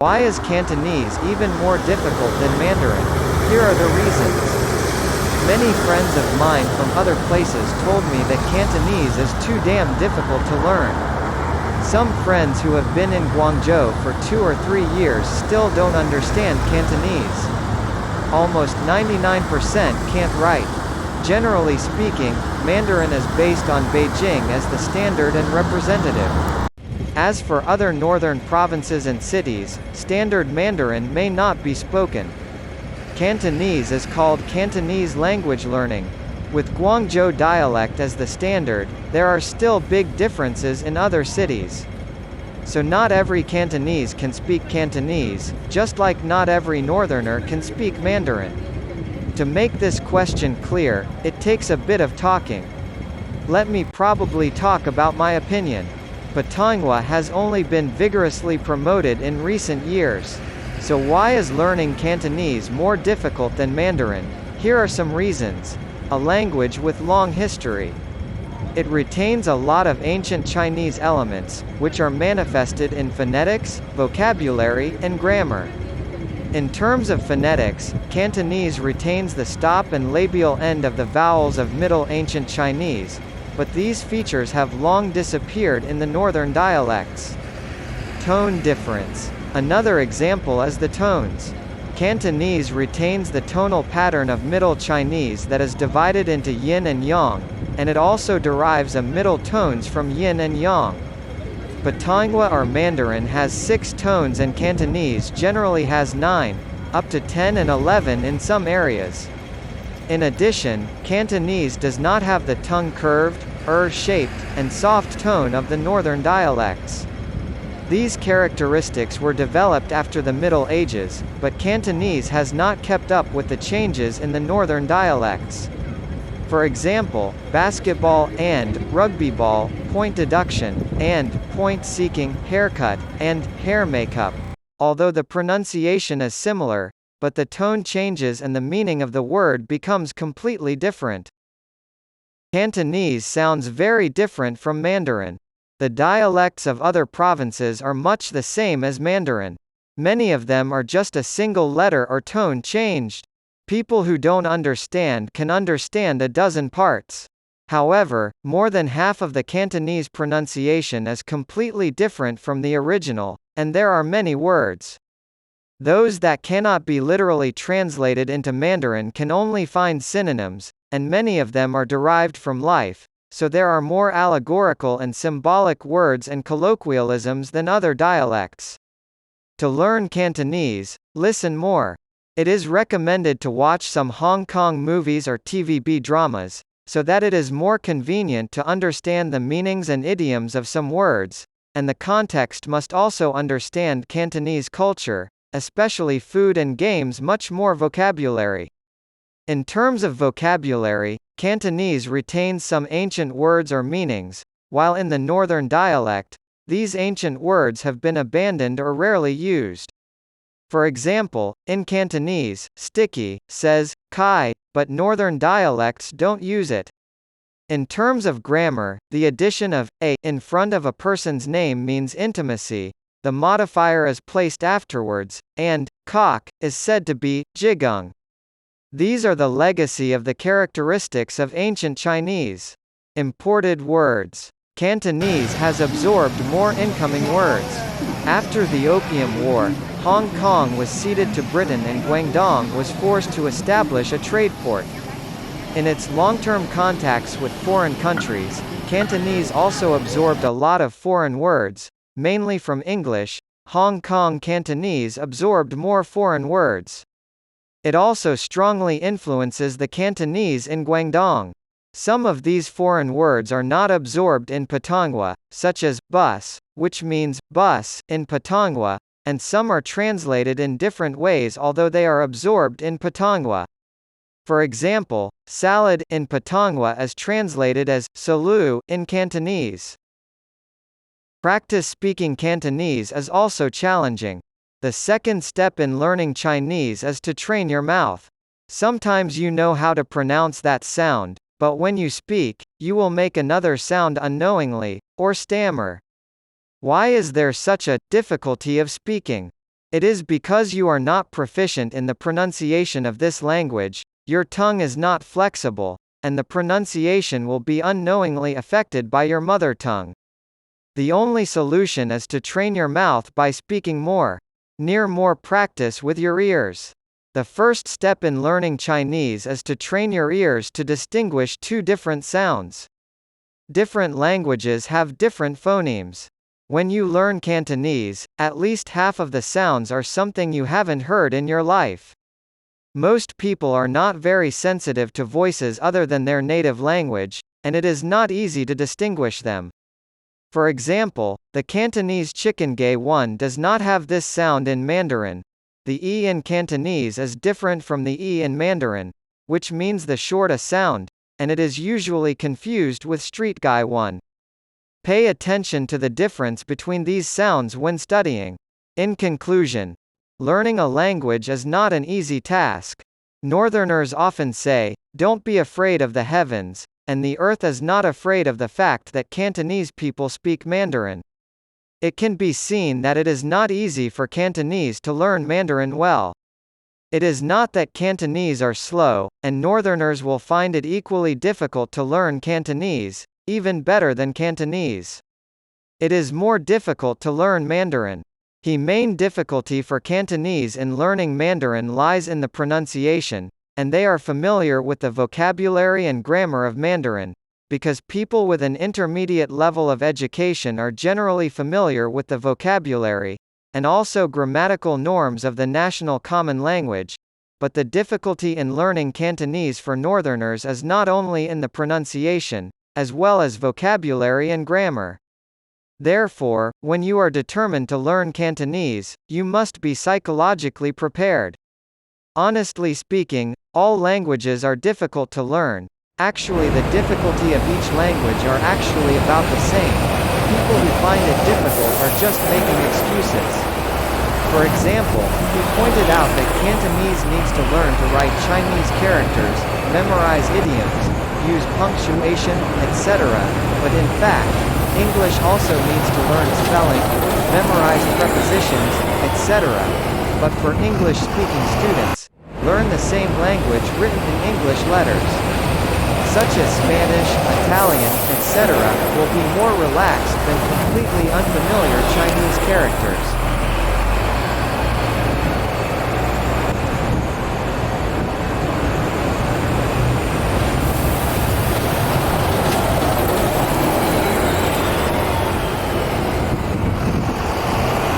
Why is Cantonese even more difficult than Mandarin? Here are the reasons. Many friends of mine from other places told me that Cantonese is too damn difficult to learn. Some friends who have been in Guangzhou for 2 or 3 years still don't understand Cantonese. Almost 99% can't write. Generally speaking, Mandarin is based on Beijing as the standard and representative. As for other northern provinces and cities, standard Mandarin may not be spoken. Cantonese is called Cantonese language learning. With Guangzhou dialect as the standard, there are still big differences in other cities. So not every Cantonese can speak Cantonese, just like not every northerner can speak Mandarin. To make this question clear, it takes a bit of talking. Let me probably talk about my opinion. Putonghua has only been vigorously promoted in recent years. So why is learning Cantonese more difficult than Mandarin? Here are some reasons. A language with long history. It retains a lot of ancient Chinese elements, which are manifested in phonetics, vocabulary, and grammar. In terms of phonetics, Cantonese retains the stop and labial end of the vowels of Middle Ancient Chinese, but these features have long disappeared in the northern dialects. Tone difference. Another example is the tones. Cantonese retains the tonal pattern of Middle Chinese that is divided into yin and yang, and it also derives a middle tones from yin and yang. Putonghua or Mandarin has 6 tones and Cantonese generally has 9, up to 10 and 11 in some areas. In addition, Cantonese does not have the tongue curved, shaped, and soft tone of the northern dialects. These characteristics were developed after the Middle Ages, but Cantonese has not kept up with the changes in the northern dialects. For example, basketball and rugby ball, point deduction, and point seeking, haircut, and hair makeup. Although the pronunciation is similar, but the tone changes and the meaning of the word becomes completely different. Cantonese sounds very different from Mandarin. The dialects of other provinces are much the same as Mandarin. Many of them are just a single letter or tone changed. People who don't understand can understand a dozen parts. However, more than half of the Cantonese pronunciation is completely different from the original, and there are many words. Those that cannot be literally translated into Mandarin can only find synonyms, and many of them are derived from life, so there are more allegorical and symbolic words and colloquialisms than other dialects. To learn Cantonese, listen more. It is recommended to watch some Hong Kong movies or TVB dramas, so that it is more convenient to understand the meanings and idioms of some words, and the context must also understand Cantonese culture, especially food and games, much more vocabulary. In terms of vocabulary, Cantonese retains some ancient words or meanings, while in the northern dialect, these ancient words have been abandoned or rarely used. For example, in Cantonese, sticky says kai, but northern dialects don't use it. In terms of grammar, the addition of a in front of a person's name means intimacy, the modifier is placed afterwards, and kok is said to be jigung. These are the legacy of the characteristics of ancient Chinese. Imported words. Cantonese has absorbed more incoming words. After the Opium War, Hong Kong was ceded to Britain and Guangdong was forced to establish a trade port. In its long-term contacts with foreign countries, Cantonese also absorbed a lot of foreign words, mainly from English. Hong Kong Cantonese absorbed more foreign words. It also strongly influences the Cantonese in Guangdong. Some of these foreign words are not absorbed in Putonghua, such as bus, which means bus in Putonghua, and some are translated in different ways although they are absorbed in Putonghua. For example, salad in Putonghua is translated as salu in Cantonese. Practice speaking Cantonese is also challenging. The second step in learning Chinese is to train your mouth. Sometimes you know how to pronounce that sound, but when you speak, you will make another sound unknowingly, or stammer. Why is there such a difficulty of speaking? It is because you are not proficient in the pronunciation of this language, your tongue is not flexible, and the pronunciation will be unknowingly affected by your mother tongue. The only solution is to train your mouth by speaking more. More practice with your ears. The first step in learning Chinese is to train your ears to distinguish two different sounds. Different languages have different phonemes. When you learn Cantonese, at least half of the sounds are something you haven't heard in your life. Most people are not very sensitive to voices other than their native language, and it is not easy to distinguish them. For example, the Cantonese chicken gay one does not have this sound in Mandarin. The E in Cantonese is different from the E in Mandarin, which means the short a sound, and it is usually confused with street guy one. Pay attention to the difference between these sounds when studying. In conclusion, learning a language is not an easy task. Northerners often say, "Don't be afraid of the heavens," and the earth is not afraid of the fact that Cantonese people speak Mandarin. It can be seen that it is not easy for Cantonese to learn Mandarin well. It is not that Cantonese are slow, and Northerners will find it equally difficult to learn Cantonese, even better than Cantonese. It is more difficult to learn Mandarin. The main difficulty for Cantonese in learning Mandarin lies in the pronunciation, and they are familiar with the vocabulary and grammar of Mandarin, because people with an intermediate level of education are generally familiar with the vocabulary, and also grammatical norms of the national common language. But the difficulty in learning Cantonese for Northerners is not only in the pronunciation, as well as vocabulary and grammar. Therefore, when you are determined to learn Cantonese, you must be psychologically prepared. Honestly speaking, all languages are difficult to learn. Actually, the difficulty of each language are actually about the same. People who find it difficult are just making excuses. For example, he pointed out that Cantonese needs to learn to write Chinese characters, memorize idioms, use punctuation, etc., but in fact, English also needs to learn spelling, memorize prepositions, etc. But for English-speaking students, learn the same language written in English letters, such as Spanish, Italian, etc., will be more relaxed than completely unfamiliar Chinese characters.